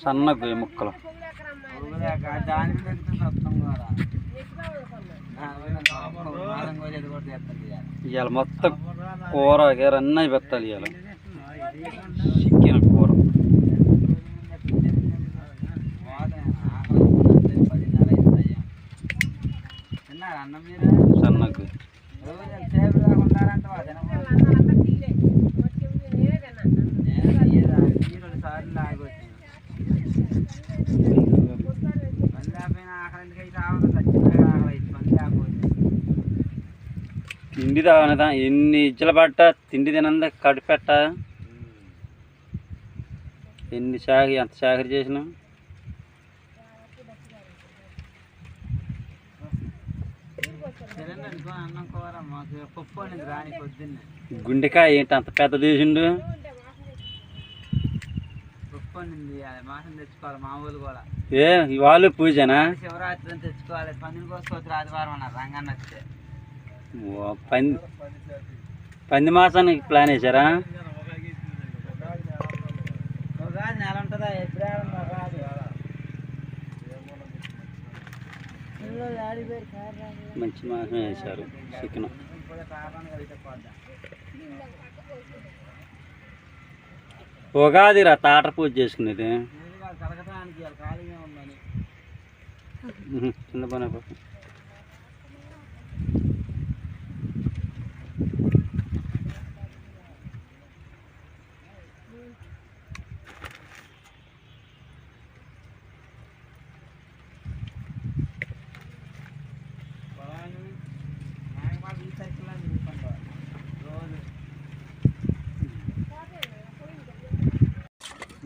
సన్నగా ముక్కలు ఇవాళ మొత్తం కూర గీర అన్నీ పెట్టాలి. ఇవాళ చికెన్ కూర సన్నగా తిండి తాగనదా ఎన్ని ఇచ్చల పట్ట తిండి తినంద కడిపెట్ట ఎన్ని ఎంత చాకరీ చేసినా గుండెకాయ ఏంటి అంత పెద్ద చేసిండు. ఏ వాళ్ళు పూజనా శివరాత్రి తెచ్చుకోవాలి. పందిని కోసుకోవచ్చు ఆదివారం అన్నారు రంగన్న వస్తే. పంది మాసానికి ప్లాన్ వేసారా? నెల ఉంటుందా? ఎప్పుడే మంచి మాసం వేశారు. చికెన్ ఉగాదిరా తాట పూజ చేసుకునేది. చిన్న పని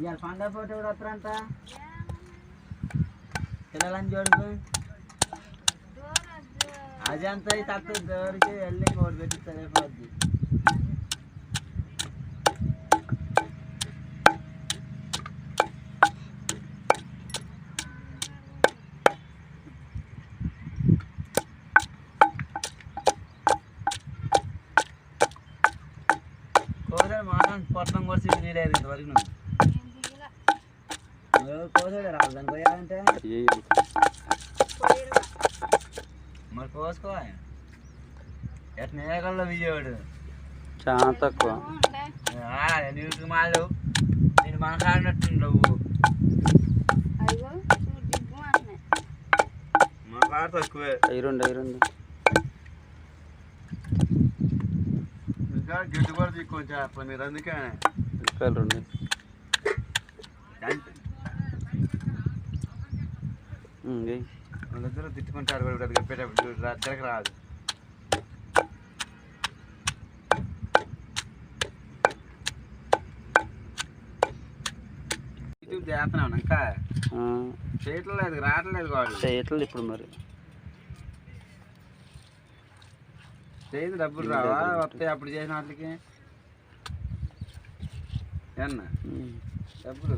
ఇవాళ పండుగ ఫోటో కూడా వస్తారంట పిల్లలని జోడుకు. అది అంత తక్కువ దోరికి వెళ్ళి ఓడి పెట్టి సరిపోద్ది. కోసలు మాత్రం పొట్టం కొడిసి వీలేదు ఇంతవరకు. నువ్వు కోసాడు రాదు దానికి పోయాలంటే మరి కోసుకోవాలి. ఎట్ నేగల్లో విజయవాడు చాలా తక్కువ. నీకు మాలు నేను మాట్లాడినట్టుండవు. మాట్లాడ తక్కువే. ఐరండి ఇంకా గిట్టుబాటు కొంచెం మీరు అందుకే రెండు వాళ్ళిద్దరూ తిట్టుకుంటారు. పెట్టేటప్పుడు దగ్గరకు రాదు. చేస్తున్నాను ఇంకా చేయట్లేదు రావట్లేదు కాదు చేయట్లేదు ఇప్పుడు. మరి చేయదు డబ్బులు రావా? వస్తాయి అప్పుడు చేసిన వాటికి ఏమన్నా డబ్బులు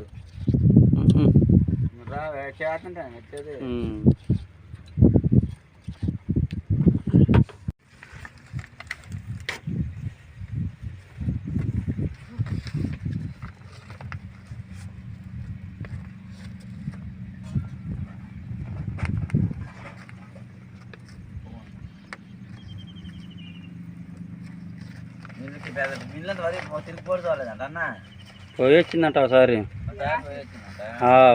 రావే చేస్తుంటా వచ్చేది. పోయి వచ్చిందంట ఒకసారి.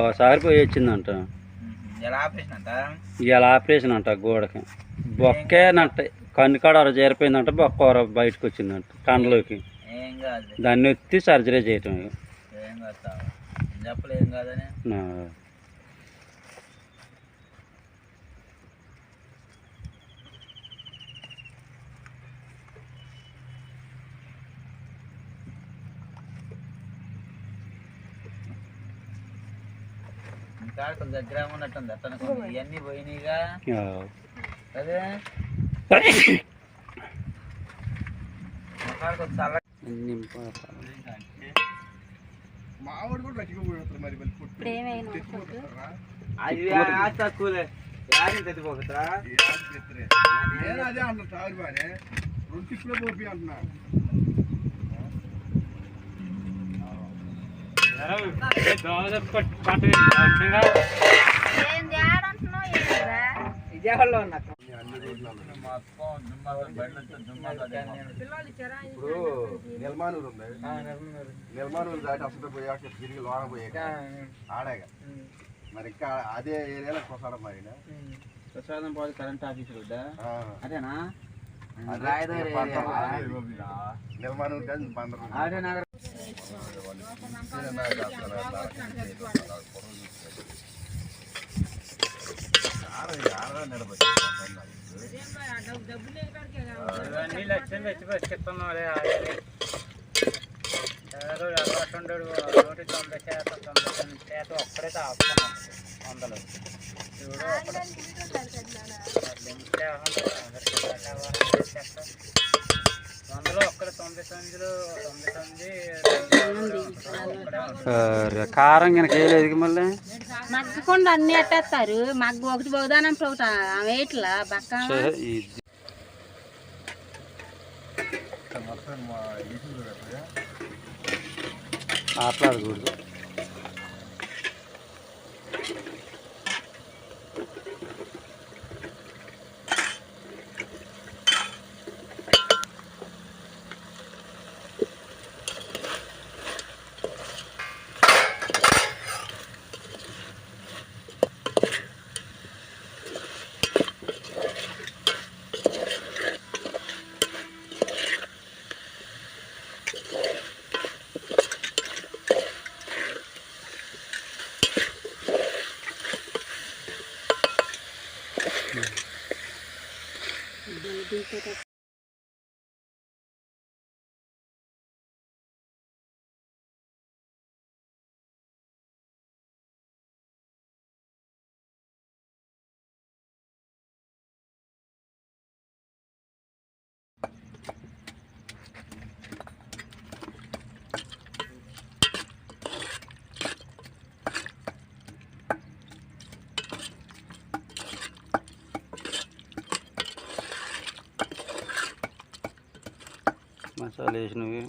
ఒకసారి పోయి వచ్చిందంట. ఇవాళ ఆపరేషన్ అంట గోడకి. బొక్కేనంట కన్నుకాడ చేరిపోయిందంట. బొక్క బయటకు వచ్చిందంట కండలోకి. దాన్ని ఎత్తి సర్జరీ చేయటం. దగ్గర ఉన్నట్టుంది అతను ఇవన్నీ పోయినాయిగా. అదే మావాడు కూడా అది తక్కువలే. తెచ్చిపోకరా అదే అంటారు బానే 2 టిప్లో పోపి అంటున్నా. విజయవాడలో ఉన్నా ఇప్పుడు నిర్మాణూరు ఉంది, నిర్మాణూరు దాటి అసలు పోయాక తిరిగి లోన పోయాక ఆడాక మరి ఇంకా అదే ఏరియాలో కొసాడం మరి ప్రసాదం పోదు కరెంట్ ఆఫీసులు అదేనా నిర్మాణూరు కానీ బందరు అదే నగర ఇవన్నీ లక్ష్యం తెచ్చి చెప్తున్నాం నూటి 90% ఒక్కడే తాగుతున్నాం 100 వందలో ఒక్కడే 99 కారం కనుక వేయలేదు మళ్ళీ మగ్గకుండా అన్ని అట్టేస్తారు మగ్గ ఒకటి బహుదానం ఒకటి వేయట్లా బక్క ఆటలాడకూడదు. మసాలా వేసినవి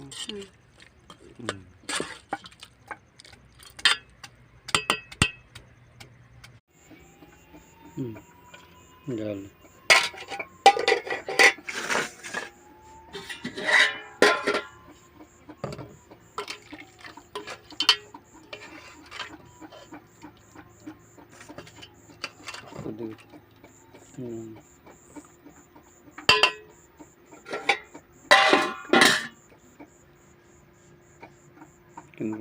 చాలు. కొద్దిగా కింద